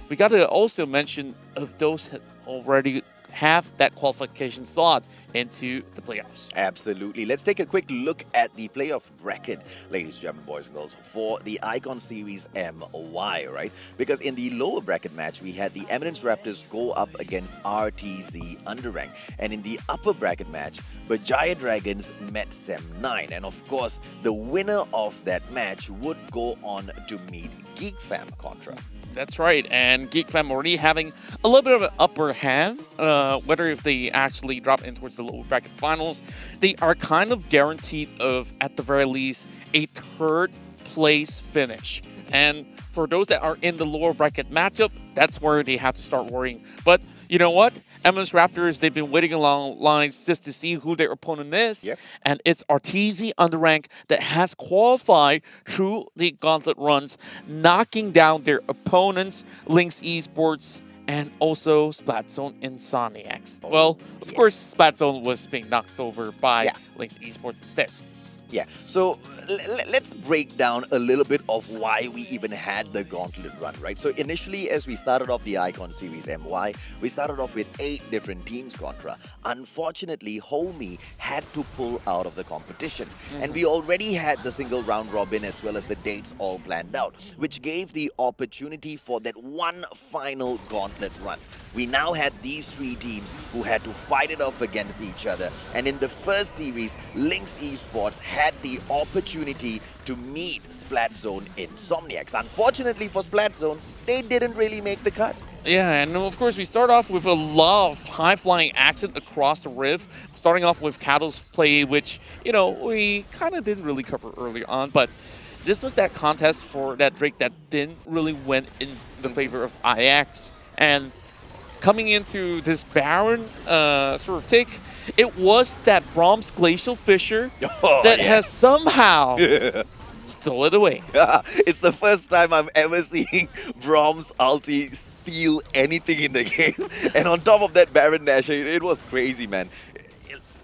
we got to also mention of those that already have that qualification slot into the playoffs. Absolutely. Let's take a quick look at the playoff bracket, ladies and gentlemen, boys and girls, for the Icon Series MY, right? Because in the lower bracket match, we had the Eminence Raptors go up against RTZ Underrank. And in the upper bracket match, Bajaya Dragons met Sem9. And of course, the winner of that match would go on to meet Geek Fam Contra. That's right, and Geek Fam already having a little bit of an upper hand, whether if they actually drop in towards the lower bracket finals, they are kind of guaranteed of, at the very least, a third place finish. And for those that are in the lower bracket matchup, that's where they have to start worrying. But you know what? Eminence Raptors, they've been waiting along lines just to see who their opponent is. And it's RTZ Underrank that has qualified through the gauntlet runs, knocking down their opponents, Lynx Esports, and also Splatzone Insomniacs. Well, of course, Splatzone was being knocked over by Lynx Esports instead. Yeah, so let's break down a little bit of why we even had the gauntlet run, right? So initially, as we started off the Icon Series MY, we started off with 8 different teams, Contra. Unfortunately, Homie had to pull out of the competition. And we already had the single round robin as well as the dates all planned out, which gave the opportunity for that one final gauntlet run. We now had these 3 teams who had to fight it off against each other. And in the first series, Lynx Esports had the opportunity to meet Splatzone Insomniacs. Unfortunately for Splatzone, they didn't really make the cut. Yeah, and of course we start off with a lot of high-flying action across the Rift, starting off with Cattle's play, which, you know, we kind of didn't really cover earlier on, but this was that contest for that Drake that didn't really went in the favor of IX. And coming into this Baron sort of take, it was that Brahms Glacial Fissure that has somehow stole it away. It's the first time I'm ever seeing Brahms ulti steal anything in the game. And on top of that Baron Dasher, it was crazy, man.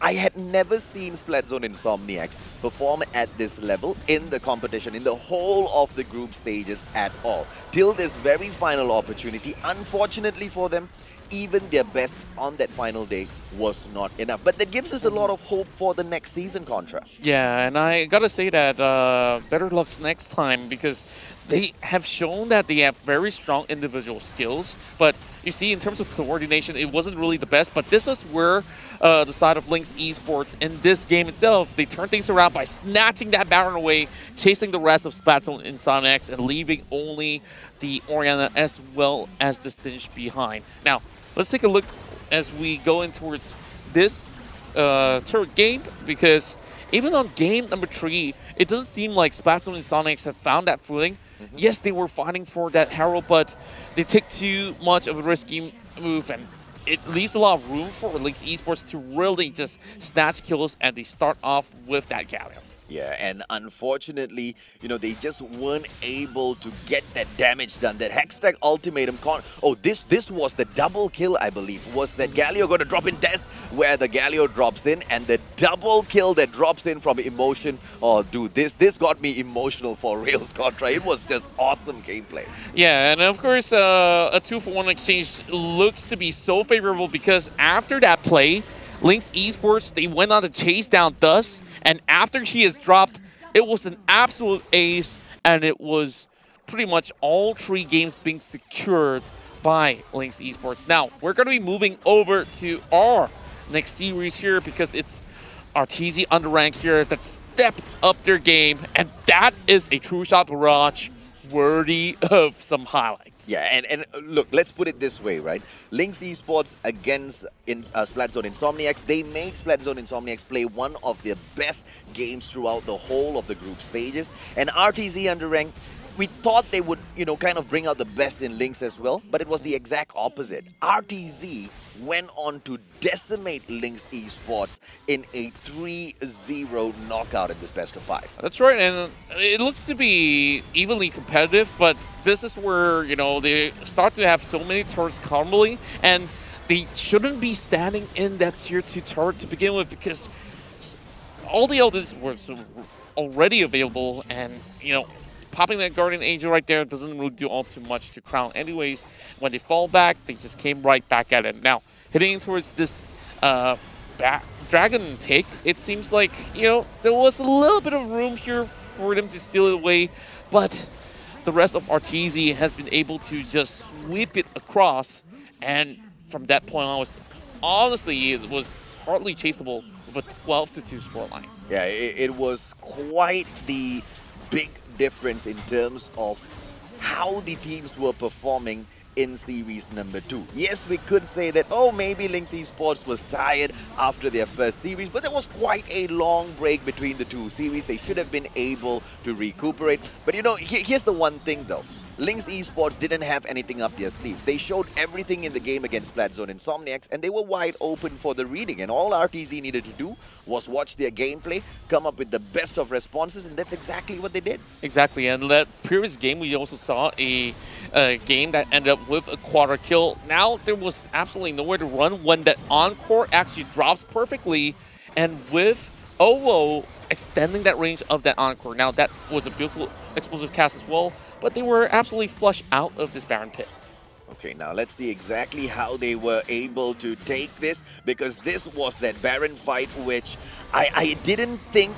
I had never seen Splatzone Insomniacs perform at this level in the competition, in the whole of the group stages at all. Till this very final opportunity, unfortunately for them, even their best on that final day was not enough. But that gives us a lot of hope for the next season, Contra. Yeah, and I gotta say that better luck next time, because they have shown that they have very strong individual skills. But you see, in terms of coordination, it wasn't really the best. But this is where the side of Lynx Esports in this game itself, they turn things around by snatching that Baron away, chasing the rest of Splatzone Insomniacs, and leaving only the Orianna as well as the Singe behind. Now, let's take a look as we go in towards this third game, because even on game number 3, it doesn't seem like Splatzone and Sonics have found that footing. Yes, they were fighting for that Herald, but they take too much of a risky move, and it leaves a lot of room for Lynx Esports to really just snatch kills, and they start off with that Galio. Yeah, and unfortunately, you know, they just weren't able to get that damage done. That Hextech Ultimatum this was the double kill, I believe. Was that Galio going to drop in Death, where the Galio drops in, and the double kill that drops in from Emotion. Oh, dude, this got me emotional for Rails Contra. It was just awesome gameplay. Yeah, and of course, a 2-for-1 exchange looks to be so favorable, because after that play, Lynx Esports, they went on to chase down Dust. And after he is dropped, it was an absolute ace, and it was pretty much all 3 games being secured by Lynx Esports. Now, we're going to be moving over to our next series here, because it's RTZ Underrank here that stepped up their game, and that is a true shot barrage worthy of some highlights. Yeah, and look, let's put it this way, right? Lynx Esports against Splatzone Insomniacs, they made Splatzone Insomniacs play one of their best games throughout the whole of the group stages. And RTZ under rank, we thought they would, kind of bring out the best in Lynx as well, but it was the exact opposite. RTZ went on to decimate Lynx Esports in a 3-0 knockout in this best of 5. That's right, and it looks to be evenly competitive, but this is where, they start to have so many turrets commonly, and they shouldn't be standing in that tier 2 turret to begin with, because all the others were already available, and, popping that Guardian Angel right there doesn't really do all too much to Crown. Anyways, when they fall back, they just came right back at it. Now, heading towards this Dragon take, it seems like, there was a little bit of room here for them to steal it away, but the rest of RTZ has been able to just sweep it across, and from that point on, honestly, it was hardly chaseable with a 12-2 scoreline. Yeah, it was quite the big difference in terms of how the teams were performing in series number 2. Yes, we could say that, maybe Lynx Esports was tired after their first series, but there was quite a long break between the 2 series. They should have been able to recuperate. But here's the one thing though. Lynx Esports didn't have anything up their sleeve. They showed everything in the game against Splatzone Insomniacs, and they were wide open for the reading. And all RTZ needed to do was watch their gameplay, come up with the best of responses, and that's exactly what they did. Exactly, and that previous game, we also saw a game that ended up with a quarter kill. Now there was absolutely nowhere to run when that Encore actually drops perfectly, and with OVO extending that range of that Encore. Now that was a beautiful explosive cast as well, but they were absolutely flushed out of this Baron pit. Okay, now let's see exactly how they were able to take this, because this was that Baron fight which I didn't think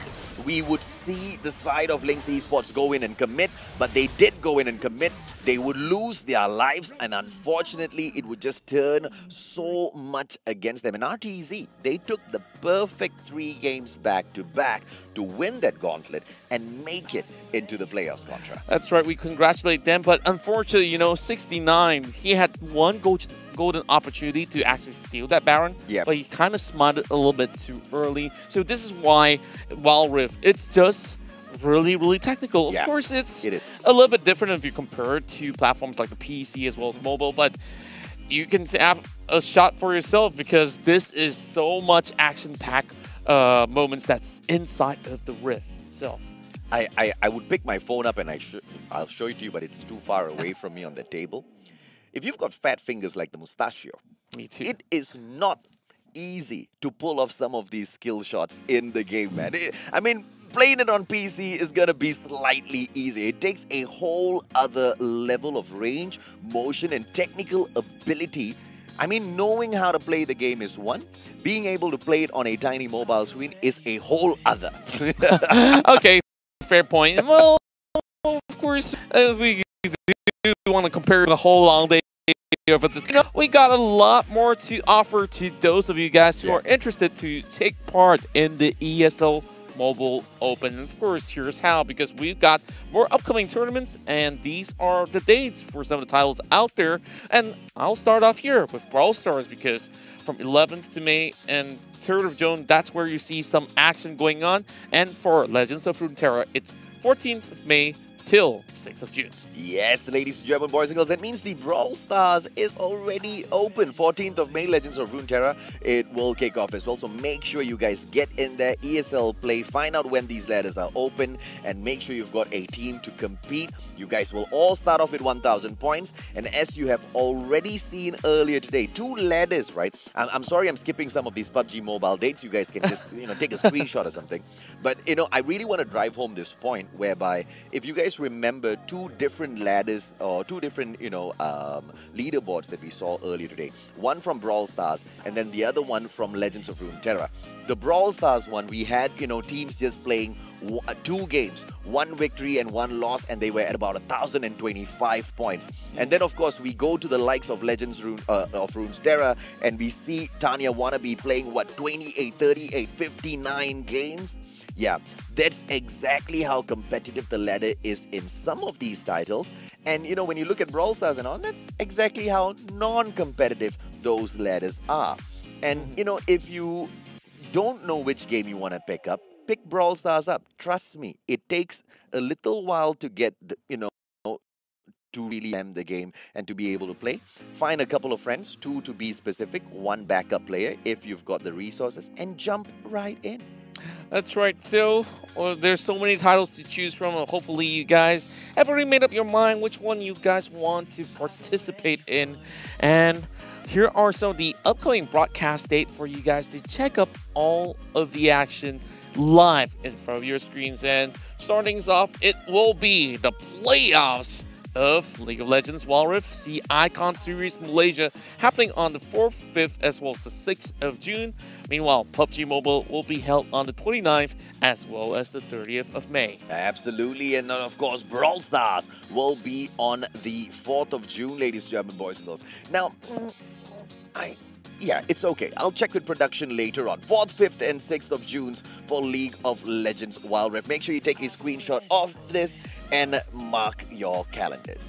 we would see the side of Lynx Esports go in and commit, but they did go in and commit. They would lose their lives, and unfortunately, it would just turn so much against them. And RTZ, they took the perfect 3 games back-to-back to win that gauntlet and make it into the playoffs, Contra. That's right, we congratulate them, but unfortunately, 69, he had one golden opportunity to actually steal that Baron, but he kind of smarted a little bit too early. So this is why Wild Rift, it's just really, really technical. Of course, it is a little bit different if you compare it to platforms like the PC as well as mobile, but you can have a shot for yourself, because this is so much action-packed moments that's inside of the Rift itself. I would pick my phone up and I'll show it to you, but it's too far away from me on the table. If you've got fat fingers like the Mustachio, me too, it is not easy to pull off some of these skill shots in the game, man. I mean, playing it on PC is gonna be slightly easier. It takes a whole other level of range, motion, and technical ability. I mean, knowing how to play the game is one. Being able to play it on a tiny mobile screen is a whole other. Okay, fair point. Well, of course, if we do want to compare the whole long day of this, we got a lot more to offer to those of you guys who are interested to take part in the ESL Mobile Open. And of course, here's how, because we've got more upcoming tournaments, and these are the dates for some of the titles out there. And I'll start off here with Brawl Stars, because from 11th to May and 3rd of June, that's where you see some action going on. And for Legends of Runeterra, it's 14th of May till 6th of June. Yes, ladies and gentlemen, boys and girls, that means the Brawl Stars is already open. 14th of May, Legends of Runeterra, it will kick off as well. So make sure you guys get in there, ESL Play, find out when these ladders are open, and make sure you've got a team to compete. You guys will all start off with 1,000 points. And as you have already seen earlier today, 2 ladders, right? I'm sorry I'm skipping some of these PUBG Mobile dates. You guys can just, take a screenshot or something. But, I really want to drive home this point whereby if you guys remember 2 different ladders or 2 different, leaderboards that we saw earlier today. One from Brawl Stars and then the other one from Legends of Runeterra. The Brawl Stars one, we had, teams just playing 2 games, 1 victory and 1 loss, and they were at about 1,025 points. And then, of course, we go to the likes of Legends of Runeterra, and we see Tanya Wannabe playing, 28, 38, 59 games? Yeah, that's exactly how competitive the ladder is in some of these titles. And you know, when you look at Brawl Stars and all, that's exactly how non-competitive those ladders are. And you know, if you don't know which game you want to pick Brawl Stars up. Trust me, it takes a little while to get the, to really am the game and to be able to play. Find a couple of friends, 2 to be specific, 1 backup player if you've got the resources, and jump right in. That's right. So there's so many titles to choose from. Hopefully you guys have already made up your mind which one you guys want to participate in. And here are some of the upcoming broadcast date for you guys to check up all of the action live in front of your screens. And starting us off, it will be the playoffs of League of Legends Wild Rift C Icon Series Malaysia, happening on the 4th, 5th, as well as the 6th of June. Meanwhile, PUBG Mobile will be held on the 29th as well as the 30th of May. Absolutely, and then of course Brawl Stars will be on the 4th of June, ladies and gentlemen, boys and girls. Now, yeah, it's okay. I'll check with production later on. 4th, 5th, and 6th of June for League of Legends Wild Rift. Make sure you take a screenshot of this and mark your calendars.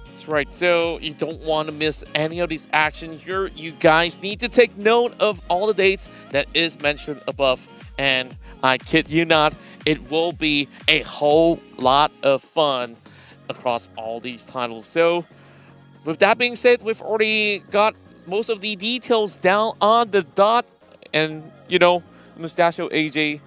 That's right. So you don't want to miss any of these action here. You guys need to take note of all the dates that is mentioned above. And I kid you not, it will be a whole lot of fun across all these titles. So with that being said, we've already got most of the details down on the dot. And, you know, Mustachio AJ,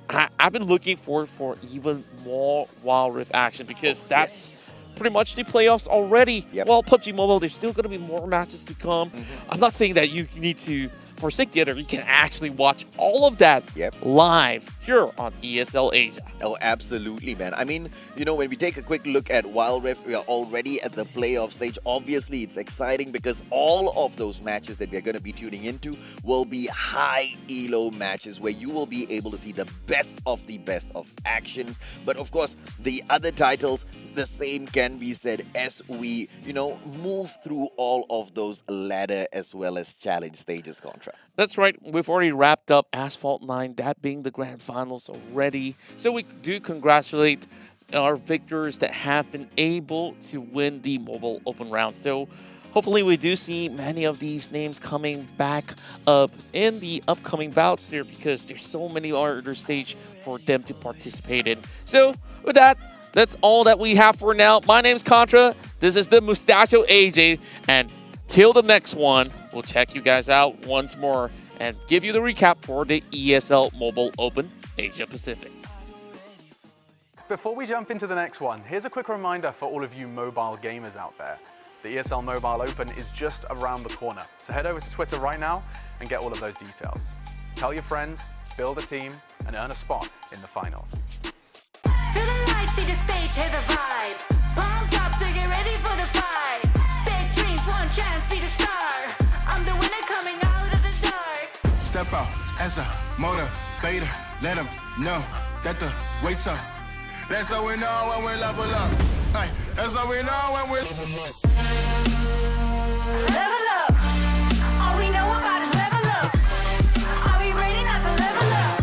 I've been looking forward for even more Wild Rift action because that's pretty much the playoffs already. Well, PUBG Mobile, there's still going to be more matches to come. I'm not saying that you need to forsake the other. You can actually watch all of that live here on ESL Asia. Oh, absolutely, man. I mean, you know, when we take a quick look at Wild Rift, we are already at the playoff stage. Obviously, it's exciting because all of those matches that we're going to be tuning into will be high elo matches where you will be able to see the best of actions. But of course, the other titles, the same can be said as we, you know, move through all of those ladder as well as challenge stages, Contra. That's right. We've already wrapped up Asphalt 9, that being the grand finals already. So we do congratulate our victors that have been able to win the mobile open round. So hopefully we do see many of these names coming back up in the upcoming bouts here because there's so many other stage for them to participate in. So with that, that's all that we have for now. My name's Contra. This is the Mustachio AJ. And till the next one, we'll check you guys out once more and give you the recap for the ESL Mobile Open Asia Pacific. Before we jump into the next one, here's a quick reminder for all of you mobile gamers out there. The ESL Mobile Open is just around the corner. So head over to Twitter right now and get all of those details. Tell your friends, build a team, and earn a spot in the finals. Feel the lights, see the stage, hear the vibe. Pumped up to get ready for the fight. Big dreams, one chance, be the star. I'm the winner coming out of the dark. Step out as a motivator. Let them know that the weight's up. That's how we know when we level up. Hey, that's how we know when we level up. Level up. All we know about is level up. Are we ready not to level up?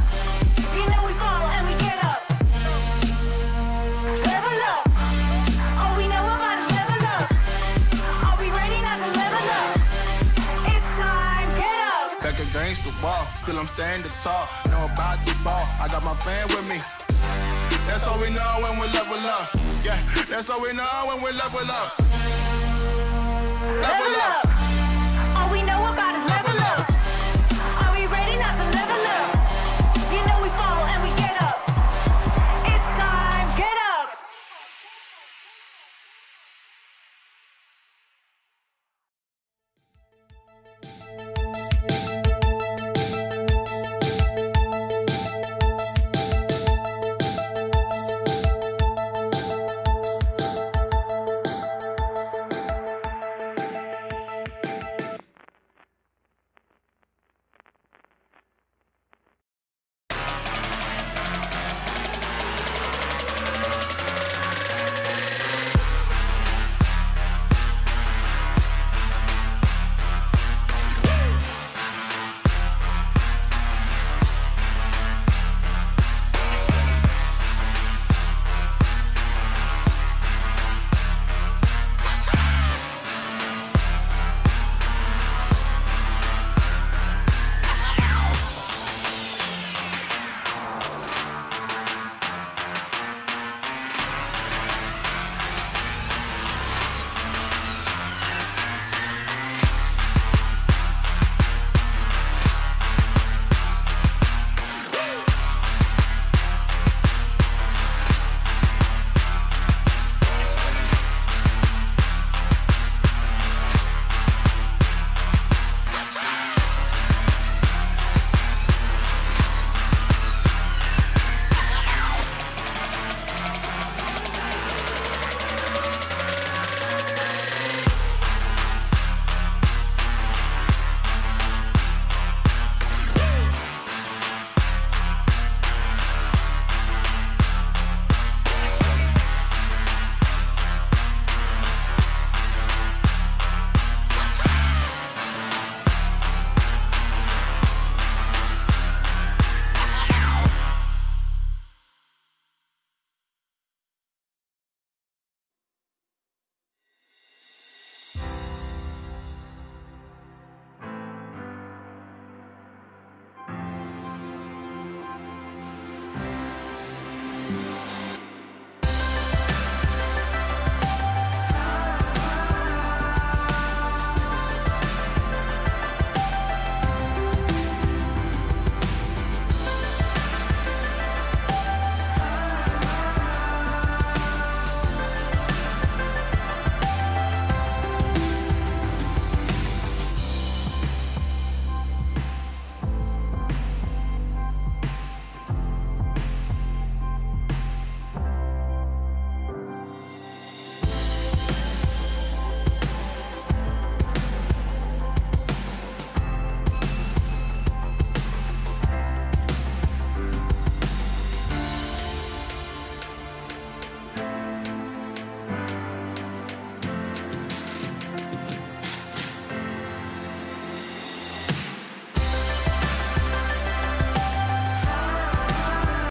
You know we fall and we get up. Level up. All we know about is level up. Are we ready not to level up? It's time, get up. Back against the wall, still I'm standing tall. Know about the ball, I got my fan with me. That's how we know when we level up. Yeah, that's how we know when we level up. Level up. All we know about is